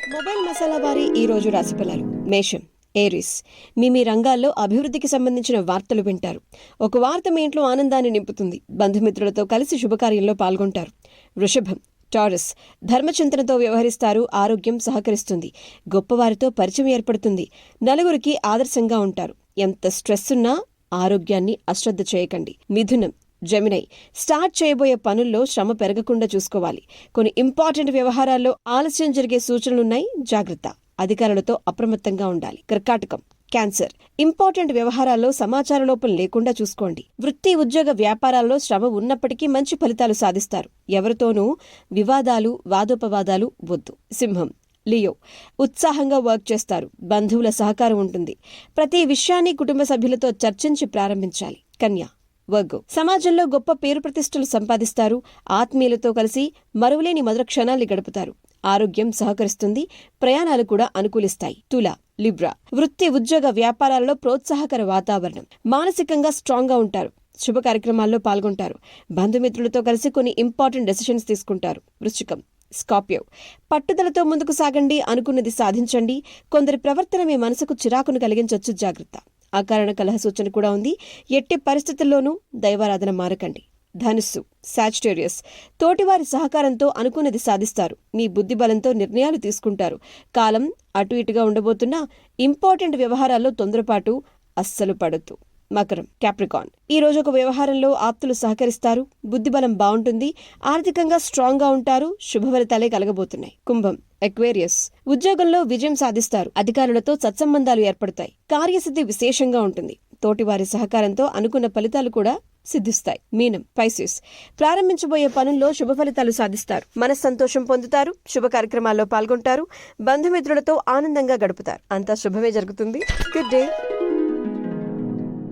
Mobile masala వారి ఈ రోజు రాశి ఫలాలు. మేషం, ఏరిస్. మీ రంగాల్లో అభివృద్ధికి సంబంధించిన వార్తలు వింటారు. ఒక వార్త మీ ఇంట్లో ఆనందాన్ని నింపుతుంది. బంధుమిత్రులతో కలిసి శుభకార్యంలో పాల్గొంటారు. వృషభం, టారస్. ధర్మచింతనతో వ్యవహరిస్తారు. ఆరోగ్యం సహకరిస్తుంది. గొప్పవారితో పరిచయం ఏర్పడుతుంది. నలుగురికి ఆదర్శంగా ఉంటారు. ఎంత స్ట్రెస్ ఉన్నా ఆరోగ్యాన్ని అశ్రద్ధ చేయకండి. మిథునం, జెమినై. స్టార్ట్ చేయబోయే పనుల్లో శ్రమ పెరగకుండా చూసుకోవాలి. కొన్ని ఇంపార్టెంట్ వ్యవహారాల్లో ఆలస్యం జరిగే సూచనలున్నాయి. జాగ్రత్త. అధికారులతో అప్రమత్తంగా ఉండాలి. కర్కాటకం, క్యాన్సర్. ఇంపార్టెంట్ వ్యవహారాల్లో సమాచార లోపం లేకుండా చూసుకోండి. వృత్తి, ఉద్యోగ, వ్యాపారాల్లో శ్రమ ఉన్నప్పటికీ మంచి ఫలితాలు సాధిస్తారు. ఎవరితోనూ వివాదాలు, వాదోపవాదాలు వద్దు. సింహం, లియో. ఉత్సాహంగా వర్క్ చేస్తారు. బంధువుల సహకారం ఉంటుంది. ప్రతి విషయాన్ని కుటుంబ సభ్యులతో చర్చించి ప్రారంభించాలి. కన్యా, వర్గో. సమాజంలో గొప్ప పేరు ప్రతిష్టలు సంపాదిస్తారు. ఆత్మీయులతో కలిసి మరువలేని మధుర క్షణాల్ని గడుపుతారు. ఆరోగ్యం సహకరిస్తుంది. ప్రయాణాలు కూడా అనుకూలిస్తాయి. తుల, లిబ్రా. వృత్తి, ఉద్యోగ, వ్యాపారాలలో ప్రోత్సాహకర వాతావరణం. మానసికంగా స్ట్రాంగ్ గా ఉంటారు. శుభ కార్యక్రమాల్లో పాల్గొంటారు. బంధుమిత్రులతో కలిసి కొన్ని ఇంపార్టెంట్ డెసిషన్స్ తీసుకుంటారు. వృశ్చికం, స్కార్పియో. పట్టుదలతో ముందుకు సాగండి. అనుకున్నది సాధించండి. కొందరి ప్రవర్తన మీ మనసుకు చిరాకును కలిగించొచ్చు. జాగ్రత్త. అకారణ కలహ సూచన కూడా ఉంది. ఎట్టి పరిస్థితుల్లోనూ దైవారాధన మారకండి. ధనుస్సు, సాజిటేరియస్. తోటివారి సహకారంతో అనుకున్నది సాధిస్తారు. మీ బుద్ధిబలంతో నిర్ణయాలు తీసుకుంటారు. కాలం అటు ఇటుగా ఉండబోతున్నా ఇంపార్టెంట్ వ్యవహారాల్లో తొందరపాటు అస్సలు పడొద్దు. మకరం, క్యాప్రికాన్. ఈ రోజు ఒక వ్యవహారంలో ఆప్తులు సహకరిస్తారు. బుద్ధిబలం బాగుంటుంది. ఆర్థికంగా స్ట్రాంగ్ గా ఉంటారు. శుభఫలితాలే కలగబోతున్నాయి. కుంభం, ఎక్వేరియస్. ఉద్యోగంలో విజయం సాధిస్తారు. అధికారులతో సత్సంబంధాలు ఏర్పడతాయి. కార్యసిద్ధి విశేషంగా ఉంటుంది. తోటివారి సహకారంతో అనుకున్న ఫలితాలు కూడా సిద్ధిస్తాయి. మీనం, పైసిస్. ప్రారంభించబోయే పనుల్లో శుభ ఫలితాలు సాధిస్తారు. మనస్సంతోషం పొందుతారు. శుభ కార్యక్రమాల్లో పాల్గొంటారు. బంధుమిత్రులతో ఆనందంగా గడుపుతారు. అంతా శుభమే జరుగుతుంది. Good day.